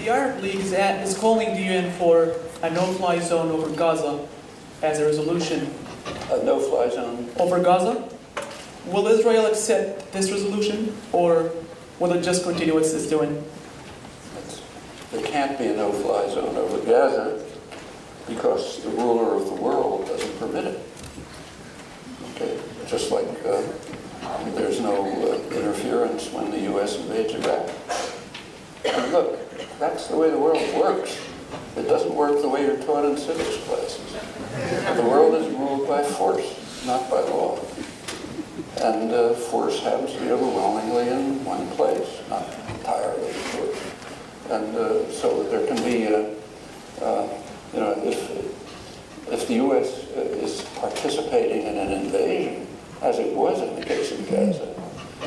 The Arab League is calling the UN for a no-fly zone over Gaza as a resolution. A no-fly zone? Over Gaza? Will Israel accept this resolution, or will it just continue what it's doing? There can't be a no-fly zone over Gaza because the ruler of the world doesn't permit it. Okay, just like there's no interference when the U.S. invades Iraq. And look, that's the way the world works. It doesn't work the way you're taught in civics classes. The world is ruled by force, not by law. And force happens to be overwhelmingly in one place, not entirely, of course. And so there can be, if the U.S. is participating in an invasion, as it was in the case of Gaza,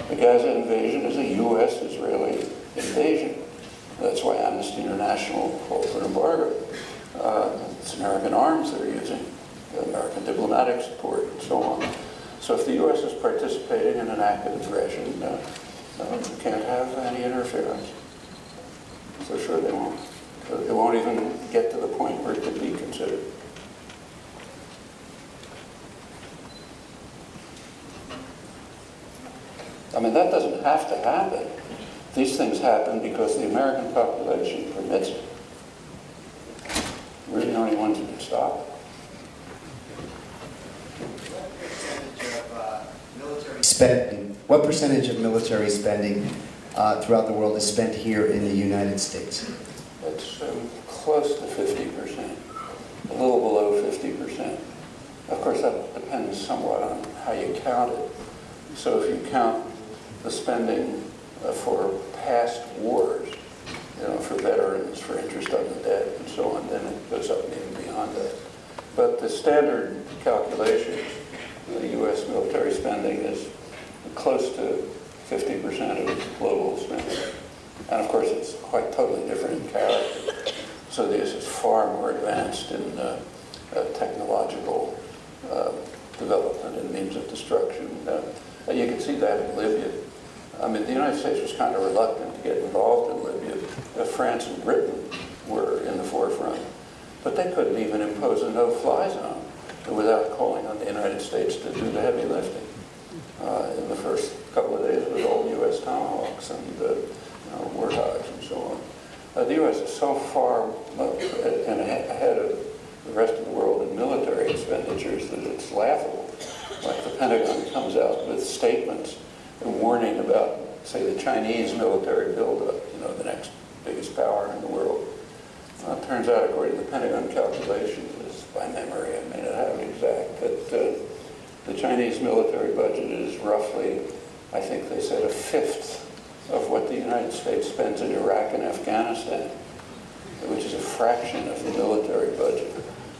the Gaza invasion is a U.S.-Israeli invasion. That's why Amnesty International called for an embargo. It's American arms they're using, American diplomatic support, and so on. So if the U.S. is participating in an act of aggression, you can't have any interference. So sure they won't. It won't even get to the point where it could be considered. I mean, that doesn't have to happen. These things happen because the American population permits it. We're the only ones who can stop it. What percentage of military spending throughout the world is spent here in the United States? It's close to 50%, a little below 50%. Of course, that depends somewhat on how you count it. So if you count the spending for past wars, for veterans, for interest on the debt, and so on, then it goes up even beyond that. But the standard calculations, the U.S. military spending is close to 50% of global spending. And of course, it's quite totally different in character. So this is far more advanced in technological development and means of destruction. You can see that in Libya. I mean, the United States was kind of reluctant to get involved in Libya. France and Britain were in the forefront. But they couldn't even impose a no-fly zone without calling on the United States to do the heavy lifting. In the first couple of days, it was all U.S. Tomahawks and Warthogs and so on. The U.S. is so far ahead of the rest of the world in military expenditures that it's laughable. Like the Pentagon comes out with statements warning about, say, the Chinese military buildup, the next biggest power in the world. It turns out, according to the Pentagon calculations, it's by memory, I may not have it exact, but the Chinese military budget is roughly, I think they said, a fifth of what the United States spends in Iraq and Afghanistan, which is a fraction of the military budget.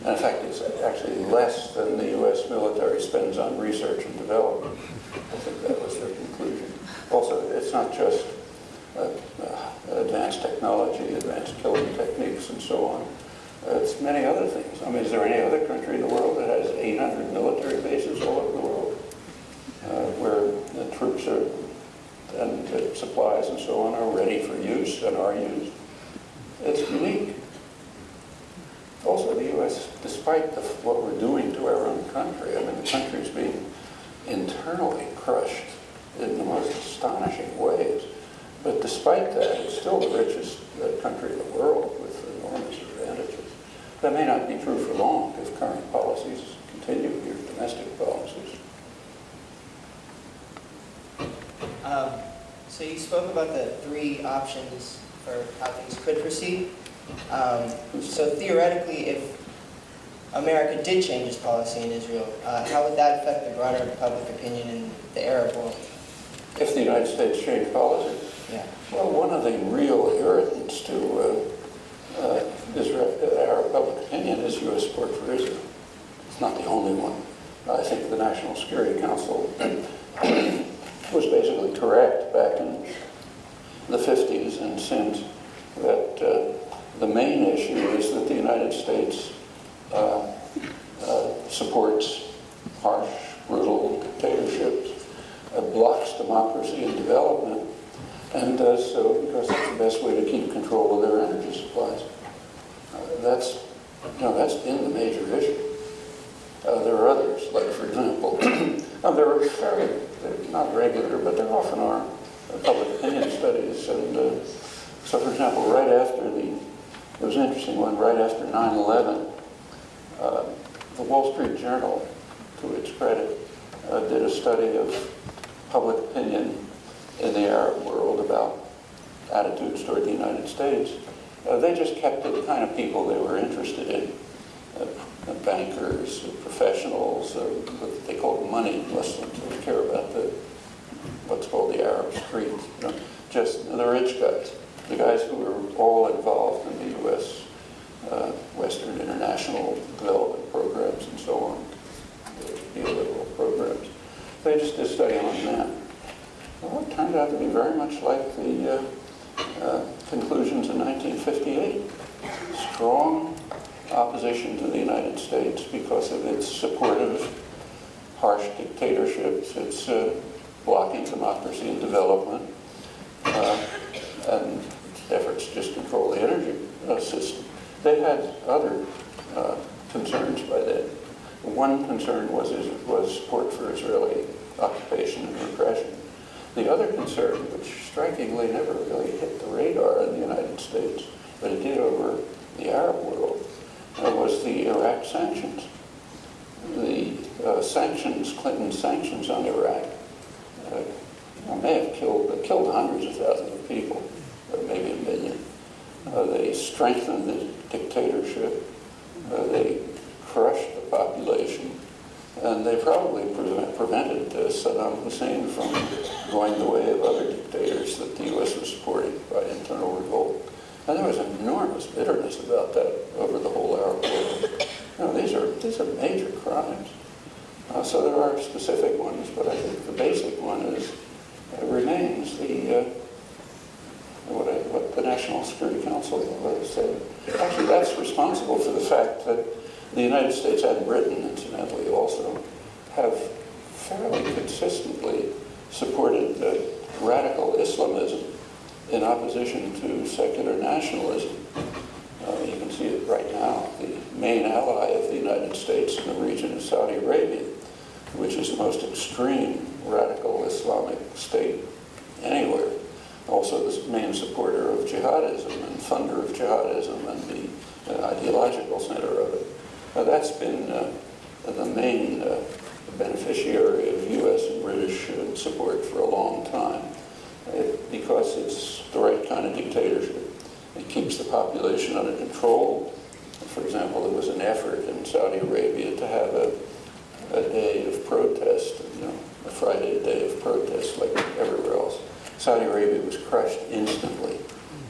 And in fact, it's actually less than the U.S. military spends on research and development. I think that was their conclusion. Also, it's not just advanced technology, advanced killing techniques, and so on. It's many other things. I mean, is there any other country in the world that has 800 military bases all over the world where the troops are and supplies and so on are ready for use and are used? It's unique. Also, the U.S., despite what we're doing to our own country, I mean, the country's being internally crushed in the most astonishing ways. But despite that, it's still the richest country in the world with enormous advantages. That may not be true for long if current policies continue, your domestic policies. So you spoke about the three options for how things could proceed. So theoretically, if America did change its policy in Israel, how would that affect the broader public opinion in the Arab world? If the United States changed policy? Yeah. Well, one of the real irritants to Arab public opinion is U.S. support for Israel. It's not the only one. I think the National Security Council was basically correct back in the 50s and since that the main issue is that the United States supports harsh, brutal dictatorships, blocks democracy and development, and does so because it's the best way to keep control of their energy that's been the major issue. There are others, like, for example, there are fairly, they're not regular, but there often are public opinion studies. And so, for example, right after there was an interesting one, right after 9/11, the Wall Street Journal, to its credit, did a study of public opinion in the Arab world about attitudes toward the United States. They just kept to the kind of people they were interested in. Bankers, professionals, what they called money Muslims. They care about what's called the Arab street. You know, just the rich guys, the guys who were all involved in the U.S. Western international development programs and so on, the neoliberal programs. They just did a study on them. Well, it turned out to be very much like the conclusions in 1958. Strong opposition to the United States because of its support of harsh dictatorships, its blocking democracy and development, and its efforts to just control the energy system. They had other concerns by then. One concern was support for Israeli occupation and repression. The other concern, which strikingly never really hit the radar in the United States, but it did over the Arab world, was the Iraq sanctions. The Clinton sanctions on Iraq may have killed hundreds of thousands of people, maybe a million. They strengthened the dictatorship. They crushed the population. And they probably prevented Saddam Hussein from going the way of other dictators that the U.S. was supporting by internal revolt. And there was enormous bitterness about that over the whole Arab world. You know, these are major crimes. So there are specific ones, but I think the basic one remains what the National Security Council said. Actually, that's responsible for the fact that the United States and Britain, incidentally, also have fairly consistently supported radical Islamism in opposition to secular nationalism. You can see it right now. The main ally of the United States in the region is Saudi Arabia, which is the most extreme radical Islamic state anywhere. Also the main supporter of jihadism and funder of jihadism and the ideological center of it. That's been the main beneficiary of U.S. and British support for a long time because it's the right kind of dictatorship. It keeps the population under control. For example, there was an effort in Saudi Arabia to have a day of protest, a Friday day of protest like everywhere else. Saudi Arabia was crushed instantly.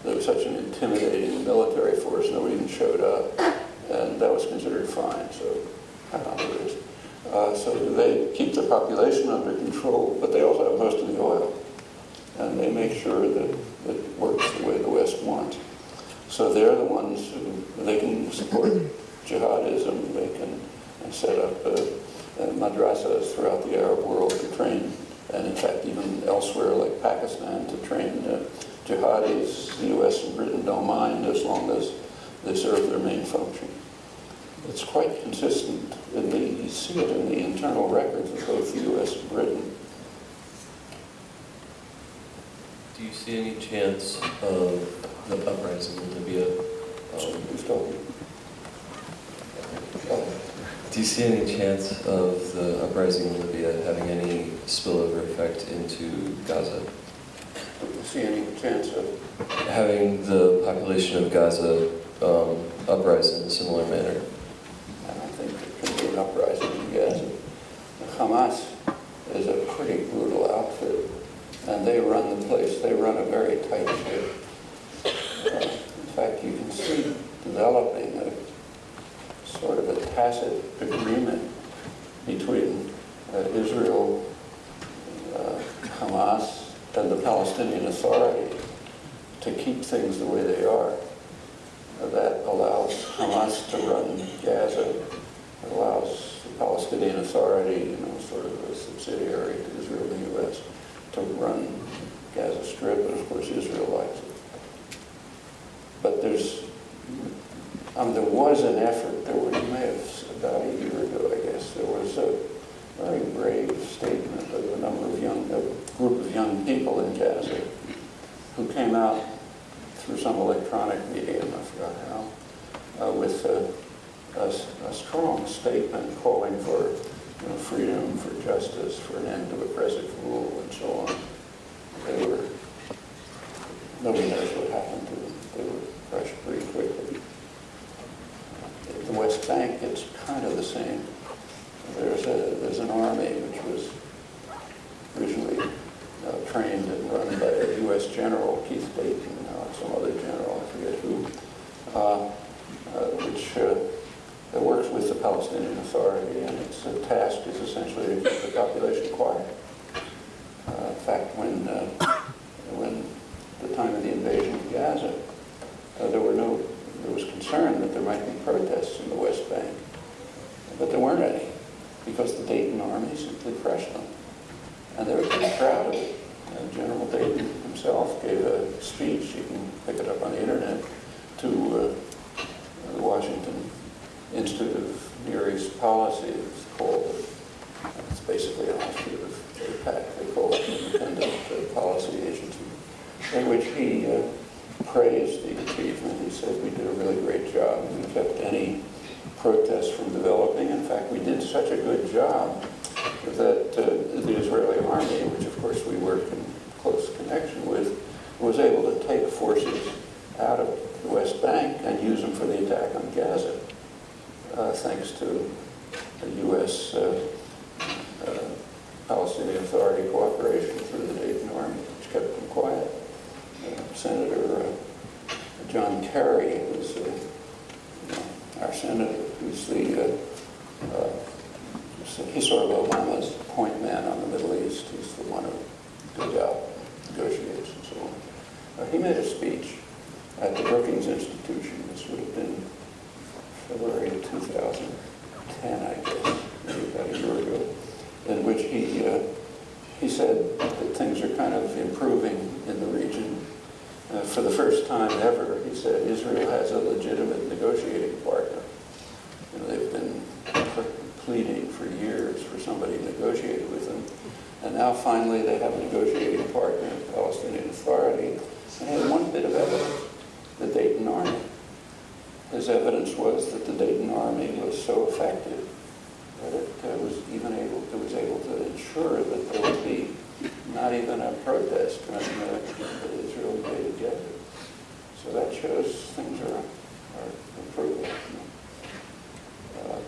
There was such an intimidating military force, nobody even showed up. And that was considered fine, so I don't know what it is. So they keep the population under control, but they also have most of the oil. And they make sure that it works the way the West wants. So they're the ones they can support jihadism, they can set up madrasas throughout the Arab world to train, and in fact even elsewhere like Pakistan to train jihadis. The U.S. and Britain don't mind as long as they serve their main function. It's quite consistent. You see it in the internal records of both the U.S. and Britain. Do you see any chance of the uprising in Libya? Who's talking? Do you see any chance of the uprising in Libya having any spillover effect into Gaza? Do you see any chance of having the population of Gaza uprise in a similar manner? I don't think there can be an uprising in Gaza. Hamas is a pretty brutal outfit, and they run the place. They run a very tight ship. In fact, you can see developing a sort of a tacit agreement between Israel, Hamas, and the Palestinian Authority to keep things the way they are. That allows Hamas to run Gaza. It allows the Palestinian Authority, sort of a subsidiary to Israel and the U.S., to run Gaza Strip, and of course Israel likes it. But there was an effort, there were people in Gaza who came out through some electronic medium, I forgot how, with a strong statement calling for freedom, for justice, for an end to oppressive rule, and so on. Nobody knows what happened to them. They were crushed pretty quickly. The West Bank, it's kind of the same. There's an army which was originally trained and run by a U.S. general, Keith Dayton, some other general, I forget who, which works with the Palestinian Authority, and its task is essentially to keep the population quiet. In fact, when the time of the invasion of Gaza, there was concern that there might be protests in the West Bank, but there weren't any, because the Dayton army simply crushed them. And they were pretty proud of it. General Dayton himself gave a speech, you can pick it up on the internet, to the Washington Institute of Near East Policy. It's basically an offshoot of AIPAC, they call it an Independent Policy Agency, in which he praised the achievement. He said, we did a really great job. We kept any protests from developing. In fact, we did such a good job that the Israeli army, which of course we work in close connection with, was able to take forces out of the West Bank and use them for the attack on Gaza, thanks to the U.S. Palestinian Authority cooperation through the Dayton Army, which kept them quiet. Senator John Kerry, who's our senator, who's he's sort of Obama's point man on the Middle East. He's the one who goes out, negotiates, and so on. He made a speech at the Brookings Institution. This would have been February of 2010, I guess, maybe about a year ago, in which he said that things are kind of improving in the region. For the first time ever, he said, Israel has a legitimate negotiating partner. They've been pleading for years for somebody to negotiate with them. And now finally they have a negotiating partner, the Palestinian Authority. And he had one bit of evidence, the Dayton Army. His evidence was that the Dayton Army was so effective that it was able to ensure that there would be not even a protest when Israel invaded Gaza. So that shows things are improving.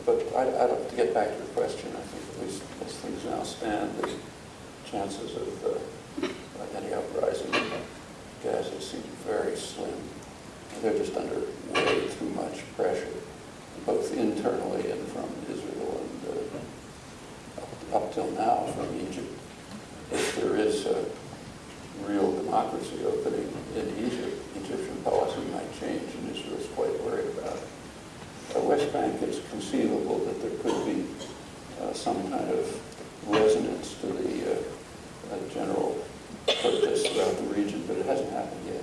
But I'd like to get back to the question. I think at least as things now stand, the chances of any uprising in Gaza seem very slim. They're just under way too much pressure, both internally and from Israel and up till now from Egypt. If there is a real democracy opening in Egypt, Egyptian policy might change, and Israel is quite worried about it. West Bank, it's conceivable that there could be some kind of resonance to the general protests throughout the region, but it hasn't happened yet.